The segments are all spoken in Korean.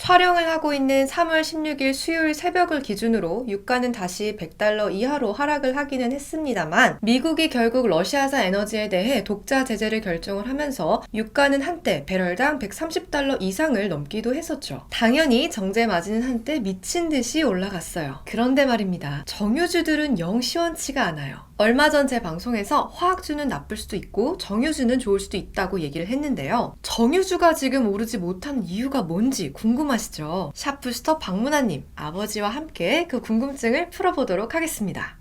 촬영을 하고 있는 3월 16일 수요일 새벽을 기준으로 유가는 다시 $100 이하로 하락을 하기는 했습니다만 미국이 결국 러시아산 에너지에 대해 독자 제재를 결정을 하면서 유가는 한때 배럴당 $130 이상을 넘기도 했었죠. 당연히 정제 마진은 한때 미친 듯이 올라갔어요. 그런데 말입니다. 정유주들은 영 시원치가 않아요. 얼마 전 제 방송에서 화학주는 나쁠 수도 있고 정유주는 좋을 수도 있다고 얘기를 했는데요. 정유주가 지금 오르지 못하는 이유가 뭔지 궁금하시죠? 샤프스터 박문아님, 아버지와 함께 그 궁금증을 풀어보도록 하겠습니다.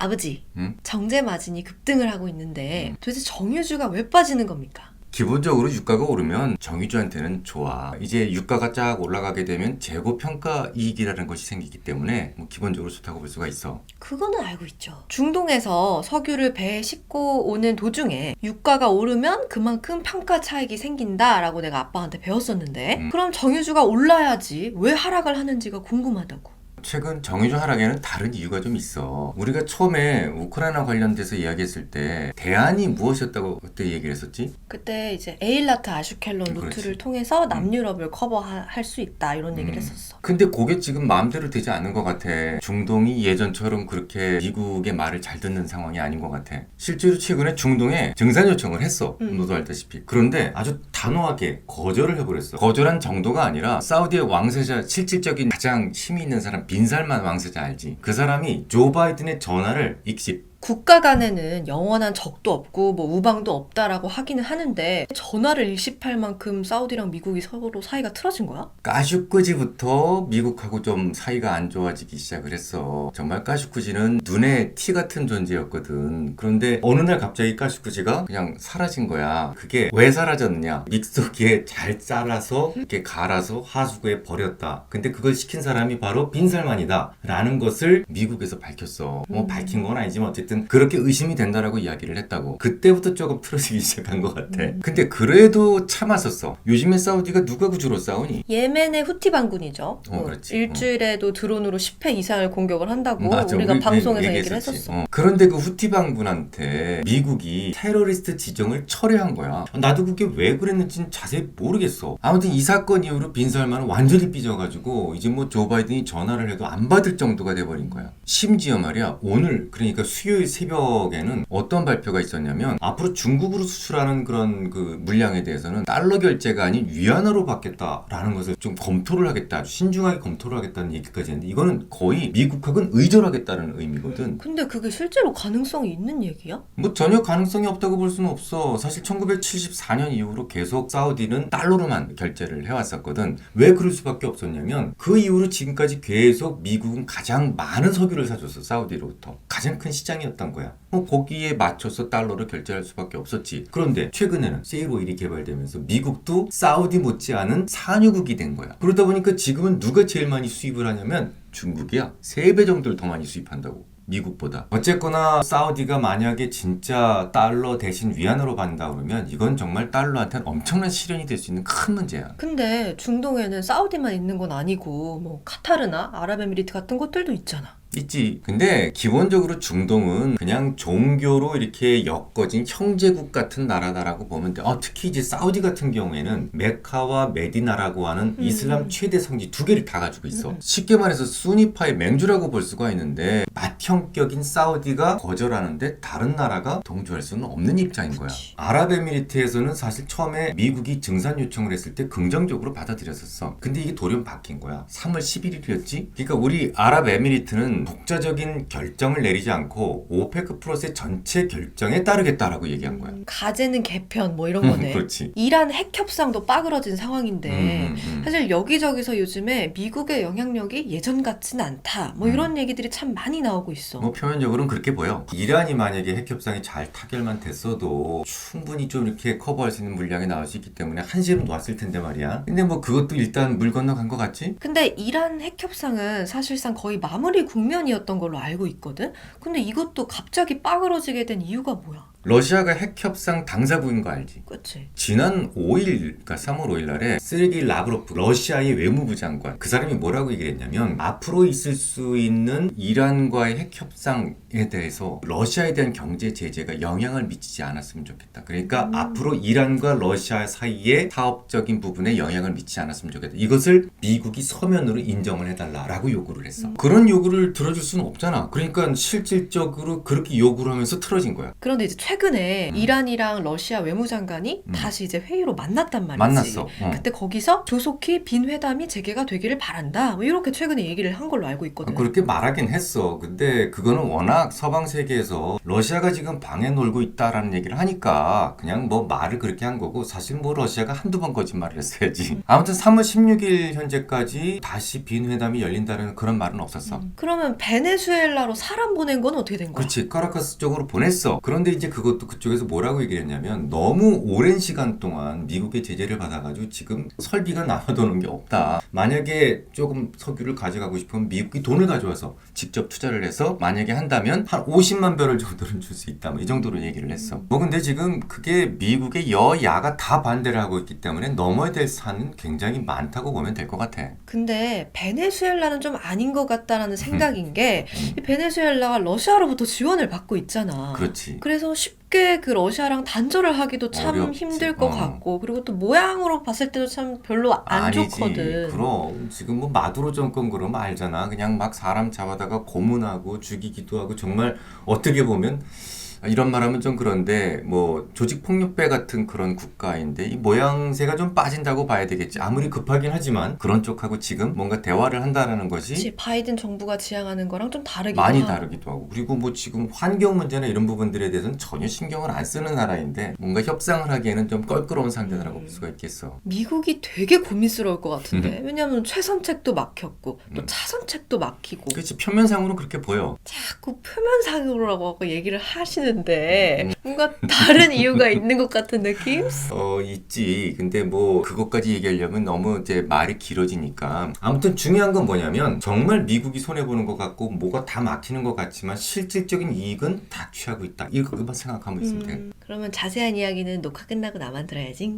아버지, 정제 마진이 급등을 하고 있는데 도대체 정유주가 왜 빠지는 겁니까? 기본적으로 유가가 오르면 정유주한테는 좋아. 이제 유가가 쫙 올라가게 되면 재고평가 이익이라는 것이 생기기 때문에 기본적으로 좋다고 볼 수가 있어. 그거는 알고 있죠. 중동에서 석유를 배에 싣고 오는 도중에 유가가 오르면 그만큼 평가 차익이 생긴다라고 내가 아빠한테 배웠었는데 그럼 정유주가 올라야지 왜 하락을 하는지가 궁금하다고. 최근 정유주 하락에는 다른 이유가 좀 있어. 우리가 처음에 우크라이나 관련돼서 이야기했을 때 대안이 무엇이었다고 그때 얘기를 했었지? 그때 이제 에일라트 아슈켈론 루트를 그렇지. 통해서 남유럽을 커버할 수 있다 이런 얘기를 했었어. 근데 그게 지금 마음대로 되지 않은 것 같아. 중동이 예전처럼 그렇게 미국의 말을 잘 듣는 상황이 아닌 것 같아. 실제로 최근에 중동에 증산 요청을 했어. 너도 알다시피. 그런데 아주 단호하게 거절을 해버렸어. 거절한 정도가 아니라 사우디의 왕세자, 실질적인 가장 힘이 있는 사람 빈살만 왕세자 알지? 그 사람이 조 바이든의 전화를 익십. 국가 간에는 영원한 적도 없고 뭐 우방도 없다라고 하기는 하는데 전화를 일십할 만큼 사우디랑 미국이 서로 사이가 틀어진 거야? 까슈크지부터 미국하고 좀 사이가 안 좋아지기 시작을 했어. 정말 까슈크지는 눈에 티 같은 존재였거든. 그런데 어느 날 갑자기 까슈크지가 그냥 사라진 거야. 그게 왜 사라졌느냐? 믹서기에 잘 잘라서 이렇게 갈아서 하수구에 버렸다. 근데 그걸 시킨 사람이 바로 빈살만이다 라는 것을 미국에서 밝혔어. 밝힌 건 아니지만 어쨌든 그렇게 의심이 된다라고 이야기를 했다고. 그때부터 조금 틀어지기 시작한 것 같아. 근데 그래도 참았었어. 요즘에 사우디가 누가 주로 싸우니? 예멘의 후티 반군이죠. 그렇지. 일주일에도 드론으로 10회 이상을 공격을 한다고 맞아, 우리가 우리 방송에서 얘기를 얘기했었지. 했었어. 그런데 그 후티 반군한테 미국이 테러리스트 지정을 철회한 거야. 나도 그게 왜 그랬는지는 자세히 모르겠어. 아무튼 이 사건 이후로 빈살만은 완전히 삐져가지고 이제 뭐 조 바이든이 전화를 해도 안 받을 정도가 돼버린 거야. 심지어 말이야, 오늘 그러니까 수요일 새벽에는 어떤 발표가 있었냐면 앞으로 중국으로 수출하는 그런 그 물량에 대해서는 달러 결제가 아닌 위안화로 받겠다라는 것을 좀 검토를 하겠다, 아주 신중하게 검토를 하겠다는 얘기까지 했는데 이거는 거의 미국하고는 의절하겠다는 의미거든. 근데 그게 실제로 가능성이 있는 얘기야? 뭐 전혀 가능성이 없다고 볼 수는 없어. 사실 1974년 이후로 계속 사우디는 달러로만 결제를 해왔었거든. 왜 그럴 수밖에 없었냐면 그 이후로 지금까지 계속 미국은 가장 많은 석유를 사줬어. 사우디로부터. 가장 큰 시장이었던 거야. 거기에 맞춰서 달러로 결제할 수밖에 없었지. 그런데 최근에는 세일 오일이 개발되면서 미국도 사우디 못지않은 산유국이 된 거야. 그러다 보니까 지금은 누가 제일 많이 수입을 하냐면 중국이야. 3배 정도를 더 많이 수입한다고. 미국보다. 어쨌거나 사우디가 만약에 진짜 달러 대신 위안으로 받는다 그러면 이건 정말 달러한테는 엄청난 시련이 될 수 있는 큰 문제야. 근데 중동에는 사우디만 있는 건 아니고 뭐 카타르나 아랍에미리트 같은 곳들도 있잖아. 있지. 근데 기본적으로 중동은 그냥 종교로 이렇게 엮어진 형제국 같은 나라다라고 보면 돼. 특히 이제 사우디 같은 경우에는 메카와 메디나라고 하는 이슬람 최대 성지 2개를 다 가지고 있어. 쉽게 말해서 수니파의 맹주라고 볼 수가 있는데 맏형격인 사우디가 거절하는데 다른 나라가 동조할 수는 없는 입장인 거야. 아랍에미리트에서는 사실 처음에 미국이 증산 요청을 했을 때 긍정적으로 받아들였었어. 근데 이게 돌연 바뀐 거야. 3월 11일이었지? 그러니까 우리 아랍에미리트는 독자적인 결정을 내리지 않고 오페크 플러스의 전체 결정에 따르겠다라고 얘기한 거야. 가제는 개편 뭐 이런 거네. 그렇지. 이란 핵 협상도 빠그러진 상황인데 사실 여기저기서 요즘에 미국의 영향력이 예전 같진 않다. 뭐 이런 얘기들이 참 많이 나오고 있어. 뭐 표면적으로는 그렇게 보여. 이란이 만약에 핵 협상이 잘 타결만 됐어도 충분히 좀 이렇게 커버할 수 있는 물량이 나올 수 있기 때문에 한시름 놓았을 텐데 말이야. 근데 뭐 그것도 일단 물 건너간 것 같지? 근데 이란 핵 협상은 사실상 거의 마무리 국면이었던 걸로 알고 있거든? 근데 이것도 갑자기 빠그러지게 된 이유가 뭐야? 러시아가 핵협상 당사국인 거 알지? 그치. 지난 5일, 그러니까 3월 5일 날에 세르게이 라브로프 러시아의 외무부 장관 그 사람이 뭐라고 얘기를 했냐면 앞으로 있을 수 있는 이란과의 핵협상에 대해서 러시아에 대한 경제 제재가 영향을 미치지 않았으면 좋겠다. 그러니까 앞으로 이란과 러시아 사이에 사업적인 부분에 영향을 미치지 않았으면 좋겠다. 이것을 미국이 서면으로 인정을 해달라라고 요구를 했어. 그런 요구를 들어줄 수는 없잖아. 그러니까 실질적으로 그렇게 요구를 하면서 틀어진 거야. 그런데 이제 최근에 이란이랑 러시아 외무장관이 다시 이제 회의로 만났단 말이지. 만났어. 그때 거기서 조속히 빈 회담이 재개가 되기를 바란다. 뭐 이렇게 최근에 얘기를 한 걸로 알고 있거든. 그렇게 말하긴 했어. 근데 그거는 워낙 서방 세계에서 러시아가 지금 방에 놀고 있다라는 얘기를 하니까 그냥 뭐 말을 그렇게 한 거고 사실 뭐 러시아가 한두 번 거짓말을 했어야지. 아무튼 3월 16일 현재까지 다시 빈 회담이 열린다는 그런 말은 없었어. 그러면 베네수엘라로 사람 보낸 건 어떻게 된 거야? 그렇지. 카라카스 쪽으로 보냈어. 그런데 이제 그것도 그쪽에서 뭐라고 얘기를 했냐면 너무 오랜 시간 동안 미국의 제재를 받아가지고 지금 설비가 남아도는 게 없다. 만약에 조금 석유를 가져가고 싶으면 미국이 돈을 가져와서 직접 투자를 해서 만약에 한다면 한 50만 배럴 정도는 줄 수 있다. 뭐 이 정도로 얘기를 했어. 뭐 근데 지금 그게 미국의 여야가 다 반대를 하고 있기 때문에 넘어야 될 산은 굉장히 많다고 보면 될 것 같아. 근데 베네수엘라는 좀 아닌 것 같다라는 생각인 게 이 베네수엘라가 러시아로부터 지원을 받고 있잖아. 그렇지. 그래서 쉽게 그 러시아랑 단절을 하기도 참 어렵지. 힘들 것 같고 그리고 또 모양으로 봤을 때도 참 별로 안 아니지. 좋거든. 그럼 지금 뭐 마두로 정권 그러면 알잖아. 그냥 막 사람 잡아다가 고문하고 죽이기도 하고 정말 어떻게 보면 이런 말하면 좀 그런데 뭐 조직폭력배 같은 그런 국가인데 이 모양새가 좀 빠진다고 봐야 되겠지. 아무리 급하긴 하지만 그런 쪽하고 지금 뭔가 대화를 한다라는 것이 그치, 바이든 정부가 지향하는 거랑 좀 다르기도 많이 하고. 다르기도 하고 그리고 뭐 지금 환경 문제나 이런 부분들에 대해서는 전혀 신경을 안 쓰는 나라인데 뭔가 협상을 하기에는 좀 껄끄러운 상대라고 볼 수가 있겠어. 미국이 되게 고민스러울 것 같은데 왜냐면 최선책도 막혔고 또 차선책도 막히고 그렇지. 표면상으로 그렇게 보여. 자꾸 표면상으로라고 얘기를 하시는데 뭔가 다른 이유가 있는 것 같은 느낌? 있지. 근데 뭐 그것까지 얘기하려면 너무 이제 말이 길어지니까. 아무튼 중요한 건 뭐냐면 정말 미국이 손해보는 것 같고 뭐가 다 막히는 것 같지만 실질적인 이익은 다 취하고 있다. 이것만 생각하면 있으면 돼. 그러면 자세한 이야기는 녹화 끝나고 나만 들어야지.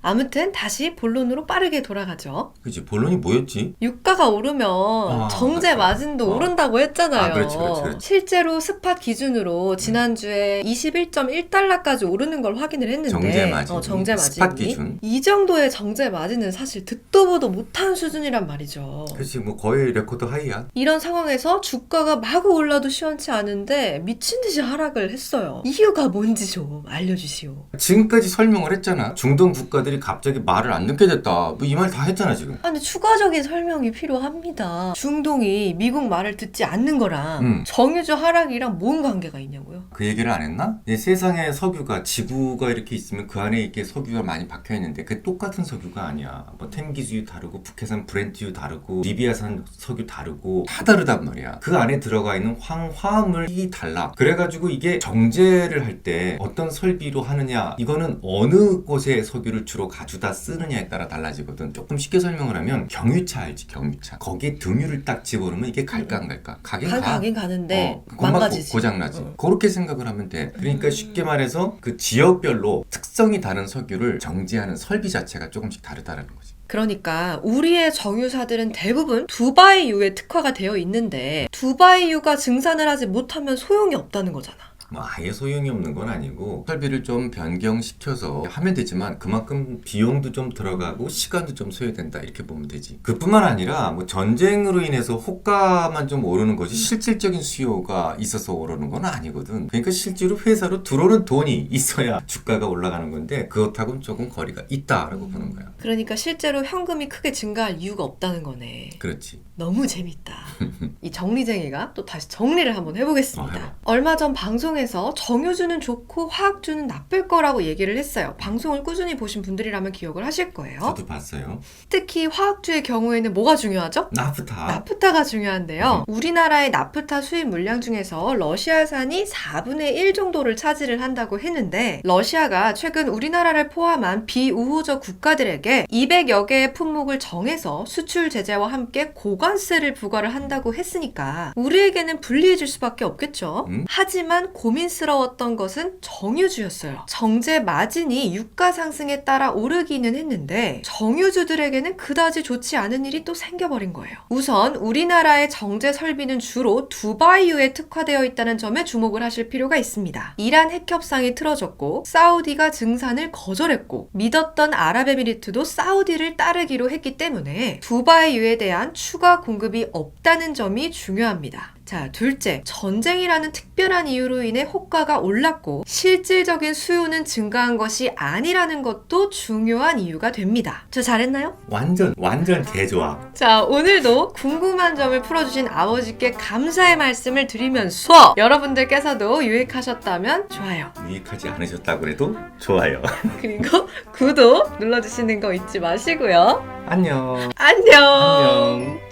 아무튼 다시 본론으로 빠르게 돌아가죠. 그치. 본론이 뭐였지? 유가가 오르면 정제 마진도 오른다고 했잖아요. 그렇지. 실제로 스팟 기준으로 지난주에 21.1달러까지 오르는 걸 확인을 했는데 정제 마진. 정제 스팟 마진이 기준. 이 정도의 정제 마진은 사실 듣도 보도 못한 수준이란 말이죠. 그렇지. 뭐 거의 레코드 하이야. 이런 상황에서 주가가 마구 올라도 시원치 않은데 미친 듯이 하락을 했어요. 이유가 뭔지 좀 알려주시오. 지금까지 설명을 했잖아. 중동 국가들이 갑자기 말을 안 듣게 됐다. 뭐 이 말 다 했잖아 지금. 근데 추가적인 설명이 필요합니다. 중동이 미국 말을 듣지 않는 거랑 정유주 하락이랑 뭔 관계가 있냐고요? 그 얘기를 안 했나? 세상에 석유가 지구가 이렇게 있으면 그 안에 이렇게 석유가 많이 박혀 있는데 그게 똑같은 석유가 아니야. 뭐 텐기수유 다르고 북해산 브렌트유 다르고 리비아산 석유 다르고 다 다르단 말이야. 그 안에 들어가 있는 화합물이 달라. 그래가지고 이게 정제를 할 때 어떤 설비로 하느냐 이거는 어느 곳에 석유를 주로 가져다 쓰느냐에 따라 달라지거든. 조금 쉽게 설명을 하면 경유차 알지? 경유차. 거기에 등유를 딱 집어넣으면 이게 갈까 안 갈까? 가긴 가는데 금방 망가지지. 고장나지. 그렇게 생각을 하면 돼. 그러니까 쉽게 말해서 그 지역별로 특성이 다른 석유를 정제하는 설비 자체가 조금씩 다르다는 거지. 그러니까 우리의 정유사들은 대부분 두바이유에 특화가 되어 있는데 두바이유가 증산을 하지 못하면 소용이 없다는 거잖아. 뭐 아예 소용이 없는 건 아니고 설비를 좀 변경시켜서 하면 되지만 그만큼 비용도 좀 들어가고 시간도 좀 소요된다 이렇게 보면 되지. 그뿐만 아니라 뭐 전쟁으로 인해서 호가만 좀 오르는 거지 실질적인 수요가 있어서 오르는 건 아니거든. 그러니까 실제로 회사로 들어오는 돈이 있어야 주가가 올라가는 건데 그것하고는 조금 거리가 있다라고 보는 거야. 그러니까 실제로 현금이 크게 증가할 이유가 없다는 거네. 그렇지. 너무 재밌다. 이 정리쟁이가 또 다시 정리를 한번 해보겠습니다. 얼마 전 방송에서 정유주는 좋고 화학주는 나쁠 거라고 얘기를 했어요. 방송을 꾸준히 보신 분들이라면 기억을 하실 거예요. 저도 봤어요. 특히 화학주의 경우에는 뭐가 중요하죠? 나프타. 나프타가 중요한데요. 우리나라의 나프타 수입 물량 중에서 러시아산이 4분의 1 정도를 차지를 한다고 했는데 러시아가 최근 우리나라를 포함한 비우호적 국가들에게 200여 개의 품목을 정해서 수출 제재와 함께 고관세를 부과를 한다고 했으니까 우리에게는 불리해질 수밖에 없겠죠. 하지만 고민스러웠던 것은 정유주였어요. 정제 마진이 유가 상승에 따라 오르기는 했는데 정유주들에게는 그다지 좋지 않은 일이 또 생겨버린 거예요. 우선 우리나라의 정제 설비는 주로 두바이유에 특화되어 있다는 점에 주목을 하실 필요가 있습니다. 이란 핵 협상이 틀어졌고 사우디가 증산을 거절했고 믿었던 아랍에미리트도 사우디를 따르기로 했기 때문에 두바이유에 대한 추가 공급이 없다는 점이 중요합니다. 자, 둘째, 전쟁이라는 특별한 이유로 인해 호가가 올랐고 실질적인 수요는 증가한 것이 아니라는 것도 중요한 이유가 됩니다. 저 잘했나요? 완전 개좋아. 자, 오늘도 궁금한 점을 풀어주신 아버지께 감사의 말씀을 드리면서 여러분들께서도 유익하셨다면 좋아요. 유익하지 않으셨다고 해도 좋아요. 그리고 구독 눌러주시는 거 잊지 마시고요. 안녕. 안녕. 안녕.